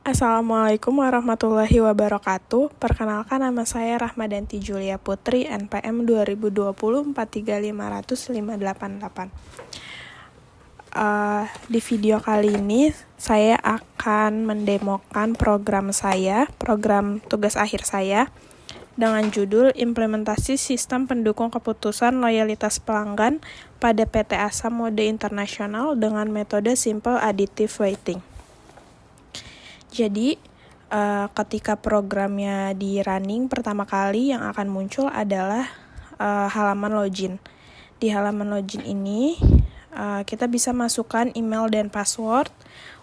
Assalamualaikum warahmatullahi wabarakatuh. Perkenalkan, nama saya Rahmadanti Julia Putri, NPM 2020-43500-588. Di video kali ini saya akan mendemokan program tugas akhir saya dengan judul Implementasi Sistem Pendukung Keputusan Loyalitas Pelanggan pada PT Asa Mode Internasional dengan metode Simple Additive Weighting. Jadi, ketika programnya di running, pertama kali yang akan muncul adalah halaman login. Di halaman login ini, kita bisa masukkan email dan password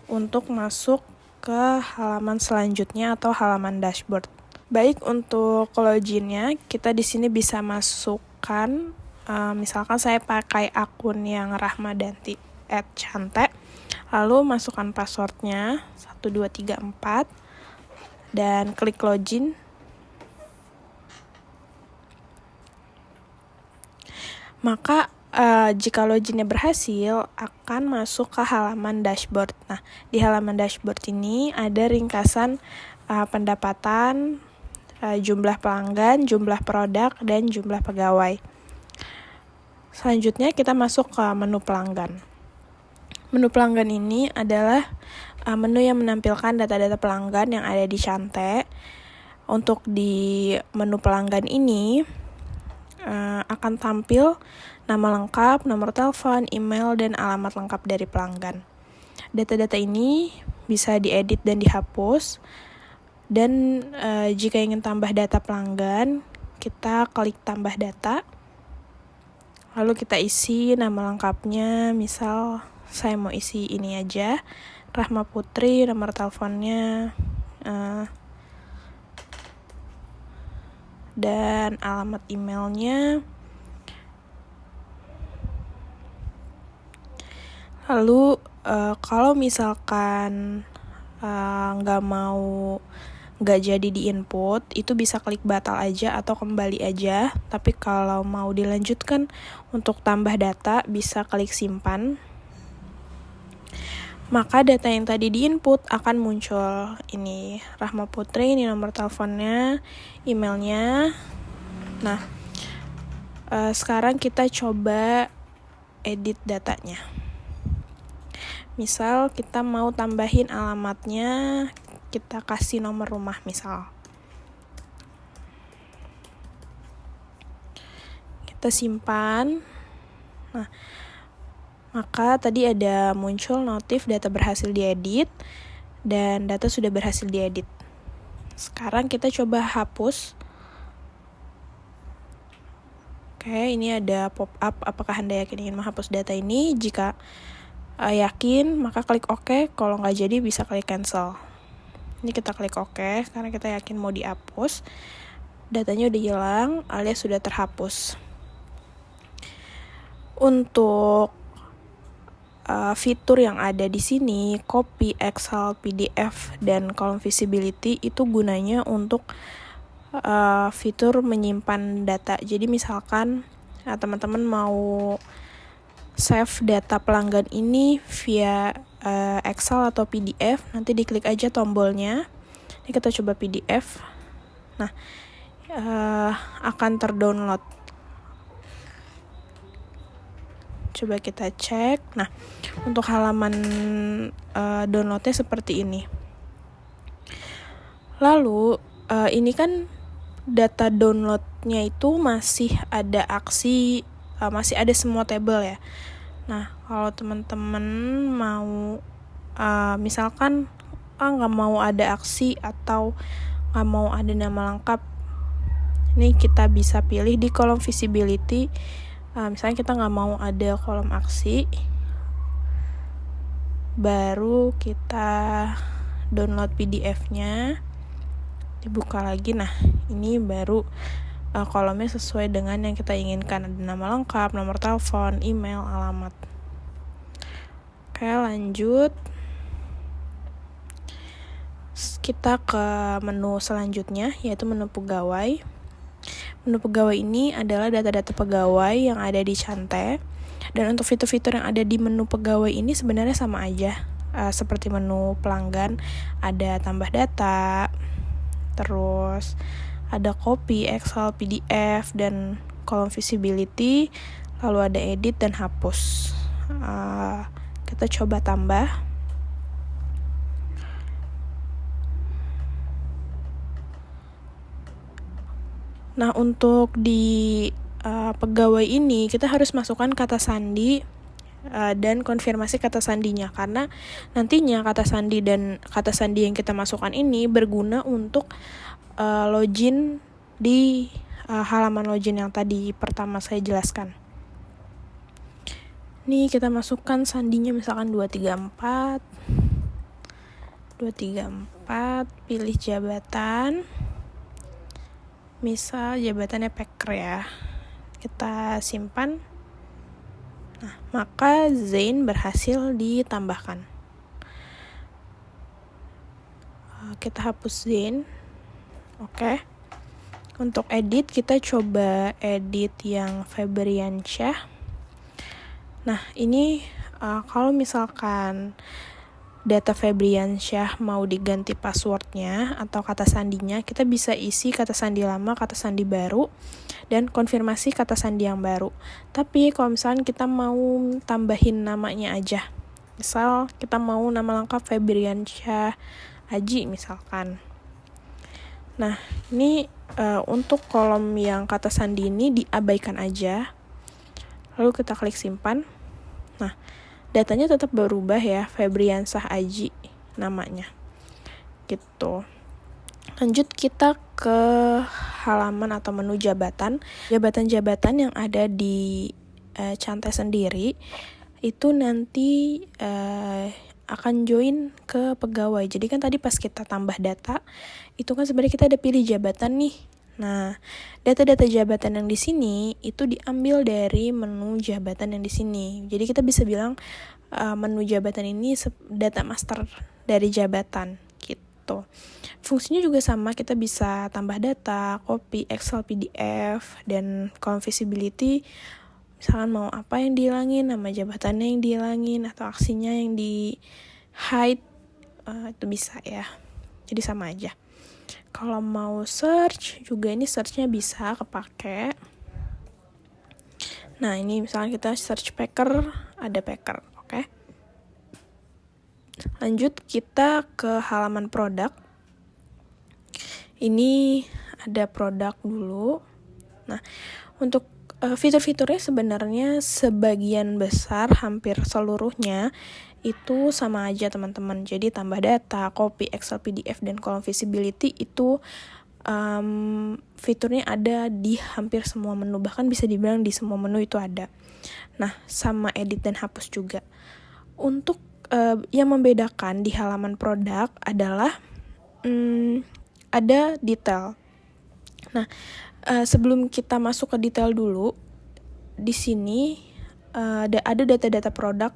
untuk masuk ke halaman selanjutnya atau halaman dashboard. Baik, untuk loginnya, kita di sini bisa masukkan, misalkan saya pakai akun yang rahmadanti@chante, lalu masukkan passwordnya 1234 dan klik login. Maka jika loginnya berhasil, akan masuk ke halaman dashboard. Nah, di halaman dashboard ini ada ringkasan pendapatan, jumlah pelanggan, jumlah produk, dan jumlah pegawai. Selanjutnya kita masuk ke menu pelanggan. Menu pelanggan ini adalah menu yang menampilkan data-data pelanggan yang ada di Chante. Untuk di menu pelanggan ini akan tampil nama lengkap, nomor telepon, email, dan alamat lengkap dari pelanggan. Data-data ini bisa diedit dan dihapus. Dan jika ingin tambah data pelanggan, kita klik tambah data. Lalu kita isi nama lengkapnya, misal saya mau isi ini aja, Rahma Putri, nomor teleponnya, dan alamat emailnya. Lalu kalau misalkan nggak jadi di input, itu bisa klik batal aja atau kembali aja. Tapi kalau mau dilanjutkan untuk tambah data, bisa klik simpan. Maka data yang tadi di input akan muncul ini, Rahma Putri, ini nomor teleponnya, emailnya. Nah, sekarang kita coba edit datanya. Misal kita mau tambahin alamatnya, kita kasih nomor rumah misal. Kita simpan. Nah, maka tadi ada muncul notif data berhasil diedit dan data sudah berhasil diedit. Sekarang kita coba hapus. Oke, ini ada pop-up, apakah Anda yakin ingin menghapus data ini? Jika yakin, maka klik OK. Kalau nggak jadi, bisa klik cancel. Ini kita klik OK, karena kita yakin mau dihapus. Datanya udah hilang, alias sudah terhapus. Untuk fitur yang ada di sini, copy, Excel, PDF, dan column visibility itu gunanya untuk fitur menyimpan data. Jadi misalkan teman-teman mau save data pelanggan ini via Excel atau PDF, nanti diklik aja tombolnya. Ini kita coba PDF. Nah, akan terdownload. Coba kita cek. Nah, untuk halaman downloadnya seperti ini. Lalu, ini kan data downloadnya itu masih ada aksi, masih ada semua tabel ya. Nah, kalau teman-teman mau, misalkan nggak mau ada aksi atau nggak mau ada nama lengkap, ini kita bisa pilih di kolom visibility. Misalnya kita nggak mau ada kolom aksi, baru kita download PDF-nya, dibuka lagi. Nah, ini baru kolomnya sesuai dengan yang kita inginkan, ada nama lengkap, nomor telepon, email, alamat. Oke, lanjut. Kita ke menu selanjutnya, yaitu menu pegawai. Menu pegawai ini adalah data-data pegawai yang ada di Chante. Dan untuk fitur-fitur yang ada di menu pegawai ini sebenarnya sama aja. seperti menu pelanggan, ada tambah data, terus ada copy, Excel, PDF, dan kolom visibility, lalu ada edit dan hapus. Kita coba tambah. Nah, untuk di pegawai ini kita harus masukkan kata sandi dan konfirmasi kata sandinya, karena nantinya kata sandi dan kata sandi yang kita masukkan ini berguna untuk login di halaman login yang tadi pertama saya jelaskan. Nih kita masukkan sandinya misalkan 234, pilih jabatan, misal jabatannya packer ya, kita simpan. Nah, maka Zain berhasil ditambahkan. Kita hapus Zain. Oke. Untuk edit, kita coba edit yang Febriansyah. Nah, ini kalau misalkan data Febriansyah mau diganti passwordnya atau kata sandinya, kita bisa isi kata sandi lama, kata sandi baru, dan konfirmasi kata sandi yang baru. Tapi kalau misalkan kita mau tambahin namanya aja, misal kita mau nama lengkap Febriansyah Aji misalkan. Nah, ini untuk kolom yang kata sandi ini diabaikan aja. Lalu kita klik simpan. Nah, datanya tetap berubah ya, Febriansyah Aji namanya. Gitu. Lanjut kita ke halaman atau menu jabatan. Jabatan-jabatan yang ada di Cantai sendiri itu nanti akan join ke pegawai. Jadi kan tadi pas kita tambah data, itu kan sebenarnya kita ada pilih jabatan nih. Nah, data-data jabatan yang di sini itu diambil dari menu jabatan yang di sini. Jadi kita bisa bilang menu jabatan ini data master dari jabatan gitu. Fungsinya juga sama, kita bisa tambah data, copy, Excel, PDF, dan kolom visibility. Misalkan mau apa yang dihilangin, nama jabatannya yang dihilangin, atau aksinya yang di hide, itu bisa ya. Jadi sama aja. Kalau mau search juga, ini searchnya bisa kepake. Nah, ini misalnya kita search packer, ada packer, oke. Lanjut kita ke halaman produk. Ini ada produk dulu. Nah, untuk fitur-fiturnya sebenarnya sebagian besar, hampir seluruhnya itu sama aja teman-teman. Jadi tambah data, copy, Excel, PDF, dan kolom visibility itu fiturnya ada di hampir semua menu. Bahkan bisa dibilang di semua menu itu ada. Nah, sama edit dan hapus juga. Untuk yang membedakan di halaman produk adalah ada detail. Nah, sebelum kita masuk ke detail dulu, di sini ada data-data produk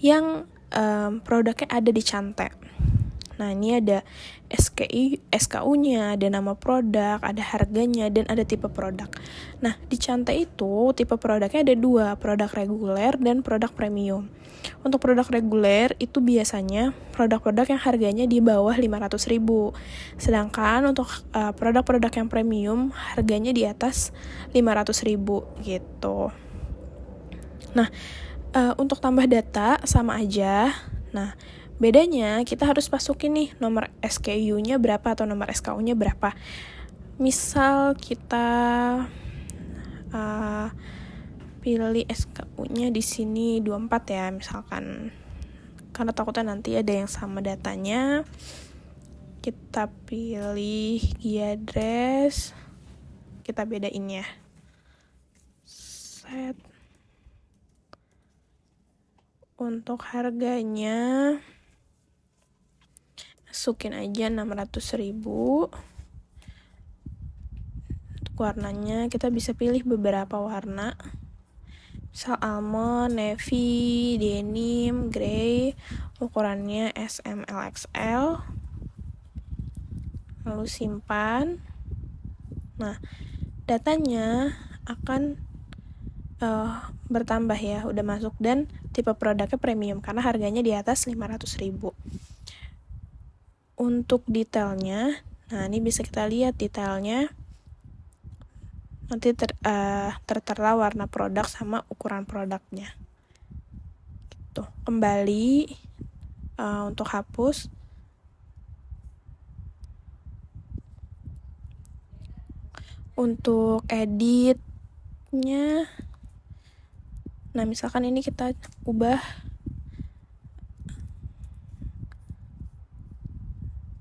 yang produknya ada di Cantai. Nah, ini ada SKU-nya, ada nama produk, ada harganya, dan ada tipe produk. Nah, di Cantai itu tipe produknya ada 2, produk reguler dan produk premium. Untuk produk reguler itu biasanya produk-produk yang harganya di bawah 500.000. Sedangkan untuk produk-produk yang premium harganya di atas 500.000 gitu. Nah, untuk tambah data sama aja. Nah, bedanya kita harus masukin nih nomor SKU-nya berapa atau nomor SKU-nya berapa. Misal kita pilih SKU-nya di sini 24 ya misalkan. Karena takutnya nanti ada yang sama datanya. Kita pilih address. Kita bedain ya. Set. Untuk harganya masukin aja 600.000. Untuk warnanya kita bisa pilih beberapa warna. Misal almond, navy, denim, grey. Ukurannya SMLXL. Lalu simpan. Nah, datanya akan bertambah ya, udah masuk, dan tipe produknya premium karena harganya di atas 500.000. Untuk detailnya, nah ini bisa kita lihat detailnya. Nanti tertera warna produk sama ukuran produknya. Tuh, kembali untuk hapus. Untuk editnya, nah misalkan ini kita ubah,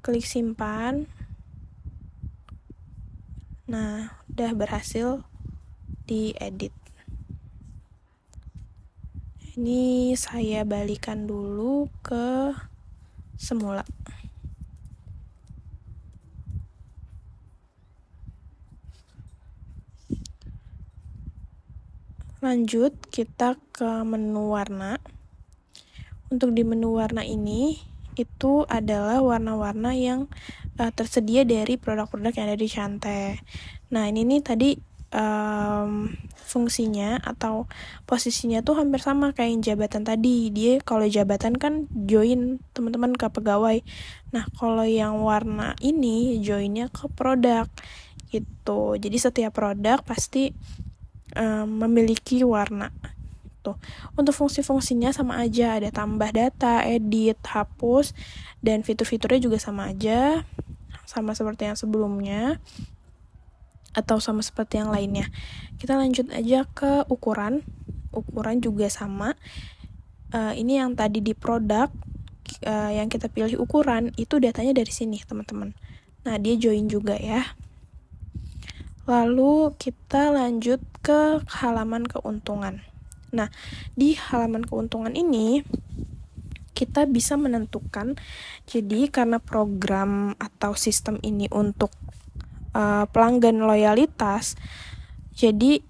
klik simpan. Nah, udah berhasil diedit. Ini saya balikan dulu ke semula. Lanjut, kita ke menu warna. Untuk di menu warna ini, itu adalah warna-warna yang tersedia dari produk-produk yang ada di Chante. Nah, ini nih tadi fungsinya atau posisinya tuh hampir sama kayak yang jabatan tadi. Dia kalau jabatan kan join teman-teman ke pegawai. Nah, kalau yang warna ini joinnya ke produk gitu. Jadi setiap produk pasti memiliki warna. Tuh. Untuk fungsi-fungsinya sama aja, ada tambah data, edit, hapus, dan fitur-fiturnya juga sama aja, sama seperti yang sebelumnya atau sama seperti yang lainnya. Kita lanjut aja ke ukuran. Ukuran juga sama. Ini yang tadi di produk yang kita pilih ukuran, itu datanya dari sini, teman-teman. Nah, dia join juga ya. Lalu kita lanjut ke halaman keuntungan. Nah, di halaman keuntungan ini kita bisa menentukan, jadi karena program atau sistem ini untuk pelanggan loyalitas, jadi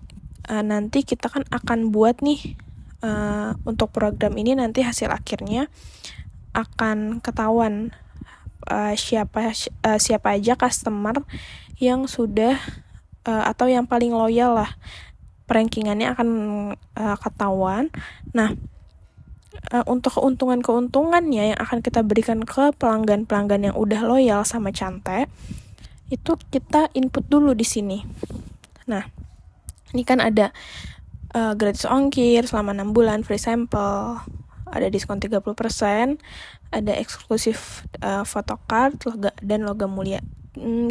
nanti kita kan akan buat nih untuk program ini nanti hasil akhirnya akan ketahuan siapa aja customer yang sudah atau yang paling loyal lah, rankingannya akan ketahuan. Nah, untuk keuntungannya yang akan kita berikan ke pelanggan-pelanggan yang udah loyal sama Chante, itu kita input dulu di sini. Nah, ini kan ada gratis ongkir selama 6 bulan, free sample, ada diskon 30%, ada eksklusif photocard dan logam mulia.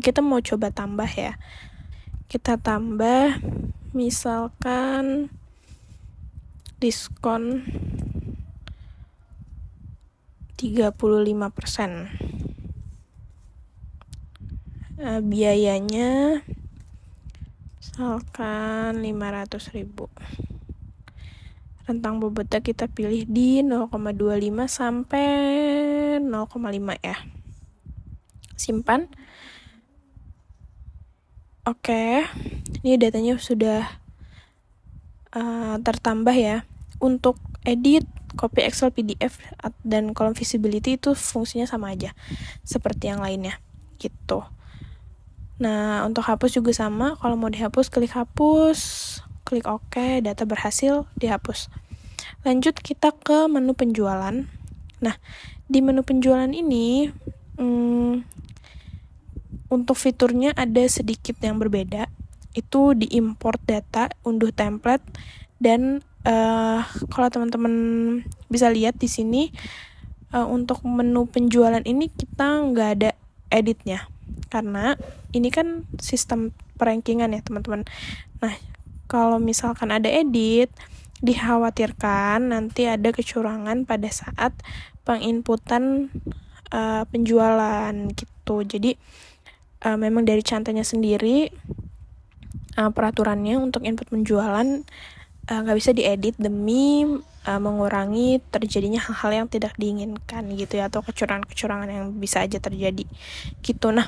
Kita mau coba tambah ya. Kita tambah misalkan diskon 35%. Biayanya misalkan 500.000. Rentang bobotnya kita pilih di 0,25 sampai 0,5 ya. Simpan. Oke, ini datanya sudah tertambah ya. Untuk edit, copy Excel, PDF, dan kolom visibility itu fungsinya sama aja seperti yang lainnya gitu. Nah, untuk hapus juga sama. Kalau mau dihapus, klik hapus, klik OK, data berhasil dihapus. Lanjut kita ke menu penjualan. Nah, di menu penjualan ini untuk fiturnya ada sedikit yang berbeda. Itu diimport data, unduh template, dan kalau teman-teman bisa lihat di sini untuk menu penjualan ini kita nggak ada editnya karena ini kan sistem perankingan ya teman-teman. Nah, kalau misalkan ada edit, dikhawatirkan nanti ada kecurangan pada saat penginputan penjualan gitu. Jadi memang dari Chantenya sendiri peraturannya untuk input penjualan nggak bisa diedit demi mengurangi terjadinya hal-hal yang tidak diinginkan gitu ya, atau kecurangan-kecurangan yang bisa aja terjadi gitu. Nah,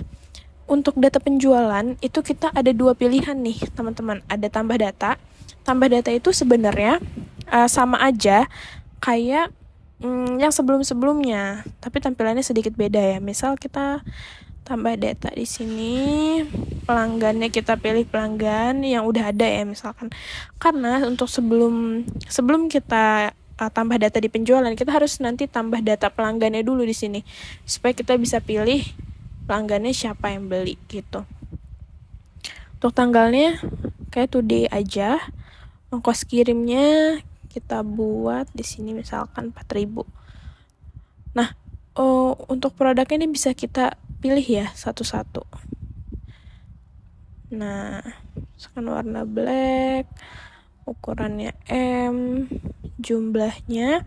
untuk data penjualan itu kita ada 2 pilihan nih teman-teman. Ada tambah data. Tambah data itu sebenarnya sama aja kayak yang sebelum-sebelumnya, tapi tampilannya sedikit beda ya. Misal kita tambah data di sini. Pelanggannya kita pilih pelanggan yang udah ada ya misalkan. Karena untuk sebelum kita tambah data di penjualan, kita harus nanti tambah data pelanggannya dulu di sini supaya kita bisa pilih pelanggannya siapa yang beli gitu. Untuk tanggalnya kayak today aja. Ongkos kirimnya kita buat di sini misalkan 4.000. Nah, untuk produknya ini bisa kita pilih ya satu-satu. Nah, misalkan warna black, ukurannya M, jumlahnya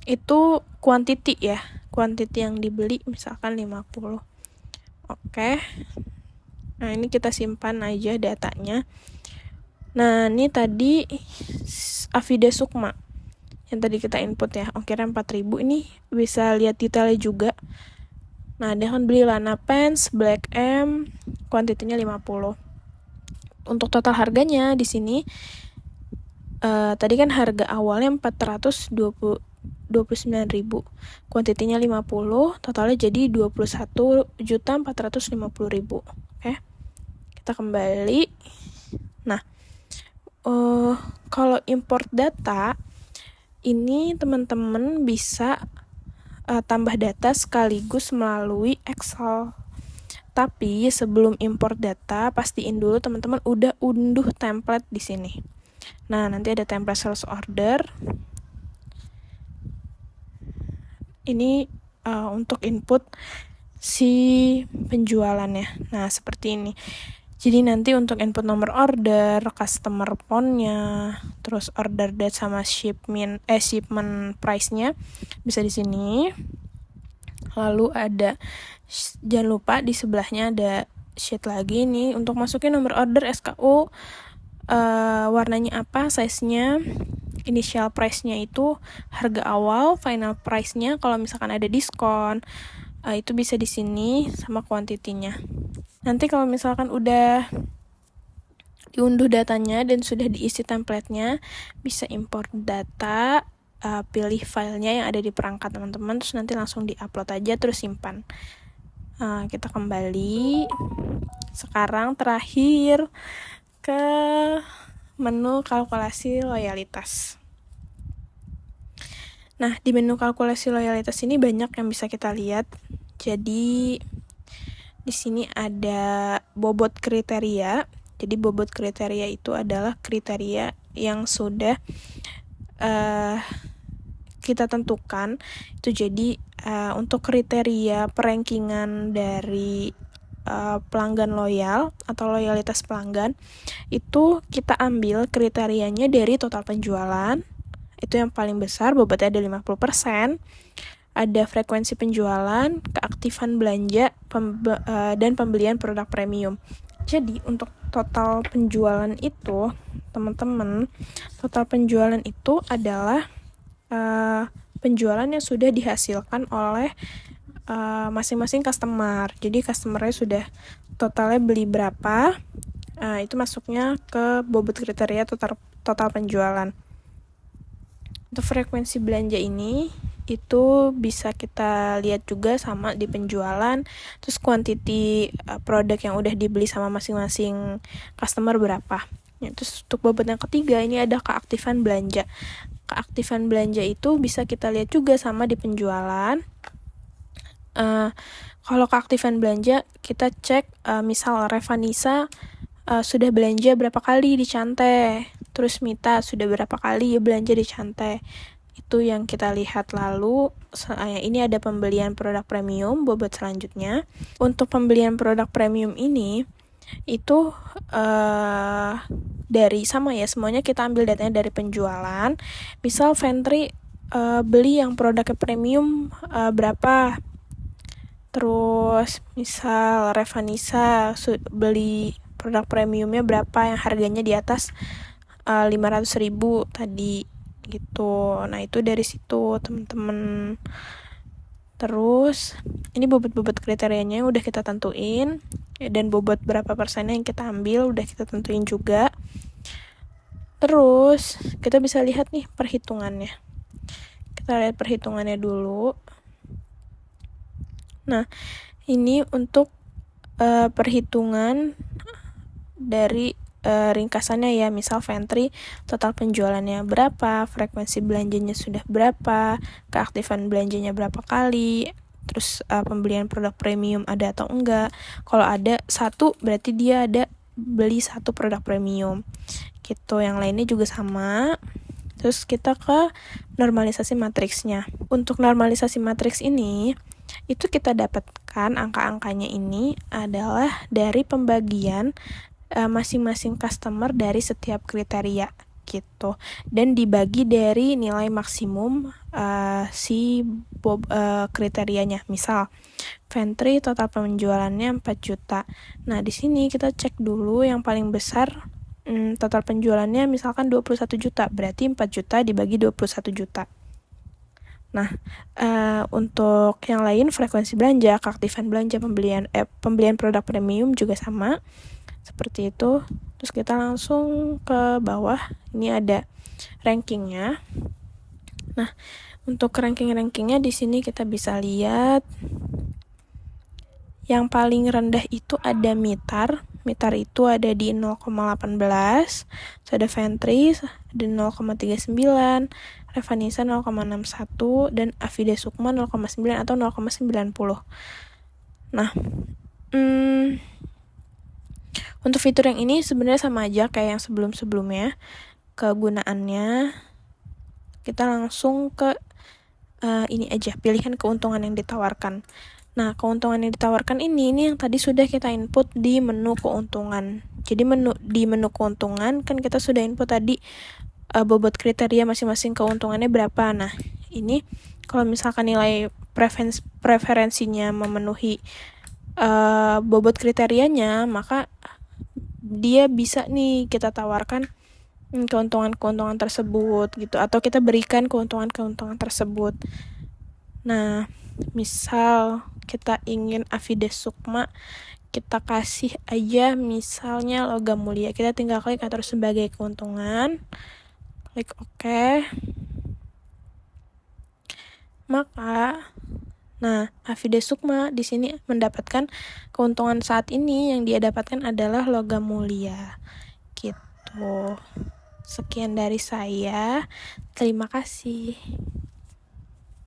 itu quantity ya. Quantity yang dibeli misalkan 50. Oke. Nah, ini kita simpan aja datanya. Nah, ini tadi Afida Sukma yang tadi kita input ya, ongkirnya 4.000. Ini bisa lihat detailnya juga. Nah, dia kan beli Lana Pants Black M, kuantitinya 50. Untuk total harganya di sini tadi kan harga awalnya 429.000, kuantitinya 50, totalnya jadi 21.450.000. Oke. Kita kembali. Nah, kalau import data ini teman-teman bisa tambah data sekaligus melalui Excel. Tapi sebelum import data, pastiin dulu teman-teman udah unduh template di sini. Nah, nanti ada template sales order. Ini untuk input si penjualannya. Nah, seperti ini. Jadi nanti untuk input nomor order, customer phone-nya, terus order date sama shipment price-nya bisa di sini. Lalu ada, jangan lupa di sebelahnya ada sheet lagi nih untuk masukin nomor order, SKU, warnanya apa, size-nya, initial price-nya itu harga awal, final price-nya kalau misalkan ada diskon, itu bisa di sini sama kuantitinya. Nanti kalau misalkan udah diunduh datanya dan sudah diisi template-nya, bisa import data, pilih filenya yang ada di perangkat teman-teman, terus nanti langsung di-upload aja, terus simpan. Kita kembali. Sekarang terakhir ke menu kalkulasi loyalitas. Nah, di menu kalkulasi loyalitas ini banyak yang bisa kita lihat. Jadi di sini ada bobot kriteria. Jadi bobot kriteria itu adalah kriteria yang sudah kita tentukan. Itu jadi untuk kriteria perankingan dari pelanggan loyal atau loyalitas pelanggan, itu kita ambil kriterianya dari total penjualan. Itu yang paling besar, bobotnya ada 50%. Ada frekuensi penjualan, keaktifan belanja, dan pembelian produk premium. Jadi untuk total penjualan itu, teman-teman, total penjualan itu adalah penjualan yang sudah dihasilkan oleh masing-masing customer. Jadi customernya sudah totalnya beli berapa, itu masuknya ke bobot kriteria total penjualan. Untuk frekuensi belanja ini itu bisa kita lihat juga sama di penjualan, terus quantity produk yang udah dibeli sama masing-masing customer berapa. Terus untuk bobot yang ketiga ini ada keaktifan belanja. Keaktifan belanja itu bisa kita lihat juga sama di penjualan. Kalau keaktifan belanja kita cek misal Revanisa sudah belanja berapa kali di Cante, terus Mita sudah berapa kali belanja di Cante. Itu yang kita lihat. Lalu ini ada pembelian produk premium, bobot selanjutnya. Untuk pembelian produk premium ini itu dari sama ya, semuanya kita ambil datanya dari penjualan. Misal Ventri beli yang produknya premium berapa, terus misal Revanisa beli produk premiumnya berapa yang harganya di atas 500.000 tadi gitu. Nah, itu dari situ teman-teman. Terus ini bobot-bobot kriterianya udah kita tentuin, dan bobot berapa persennya yang kita ambil udah kita tentuin juga. Terus kita bisa lihat nih perhitungannya. Kita lihat perhitungannya dulu. Nah, ini untuk perhitungan dari ringkasannya ya, misal Ventri total penjualannya berapa, frekuensi belanjanya sudah berapa, keaktifan belanjanya berapa kali, terus pembelian produk premium ada atau enggak. Kalau ada satu berarti dia ada beli satu produk premium gitu. Yang lainnya juga sama. Terus kita ke normalisasi matriksnya. Untuk normalisasi matriks ini itu kita dapatkan angka-angkanya ini adalah dari pembagian masing-masing customer dari setiap kriteria gitu, dan dibagi dari nilai maksimum kriterianya. Misal Ventri total penjualannya 4 juta. Nah, di sini kita cek dulu yang paling besar, total penjualannya misalkan 21 juta, berarti 4 juta dibagi 21 juta. Nah, untuk yang lain, frekuensi belanja, keaktifan belanja, pembelian produk premium juga sama seperti itu. Terus kita langsung ke bawah, ini ada rankingnya. Nah, untuk ranking-rankingnya di sini kita bisa lihat yang paling rendah itu ada Mitar. Mitar itu ada di 0,18, terus ada Ventri ada 0,39, Revanisa 0,61, dan Afide Sukma 0,9 atau 0,90. Nah, untuk fitur yang ini sebenarnya sama aja kayak yang sebelum-sebelumnya. Kegunaannya, kita langsung ke ini aja, pilihan keuntungan yang ditawarkan. Nah, keuntungan yang ditawarkan ini yang tadi sudah kita input di menu keuntungan. Jadi di menu keuntungan kan kita sudah input tadi bobot kriteria masing-masing keuntungannya berapa. Nah, ini kalau misalkan nilai preferensinya memenuhi bobot kriterianya, maka dia bisa nih kita tawarkan keuntungan-keuntungan tersebut gitu, atau kita berikan keuntungan-keuntungan tersebut. Nah, misal kita ingin Afide Sukma, kita kasih aja misalnya logam mulia. Kita tinggal klik atur sebagai keuntungan, klik OK. Maka Afide Sukma di sini mendapatkan keuntungan saat ini, yang dia dapatkan adalah logam mulia. Gitu. Sekian dari saya. Terima kasih.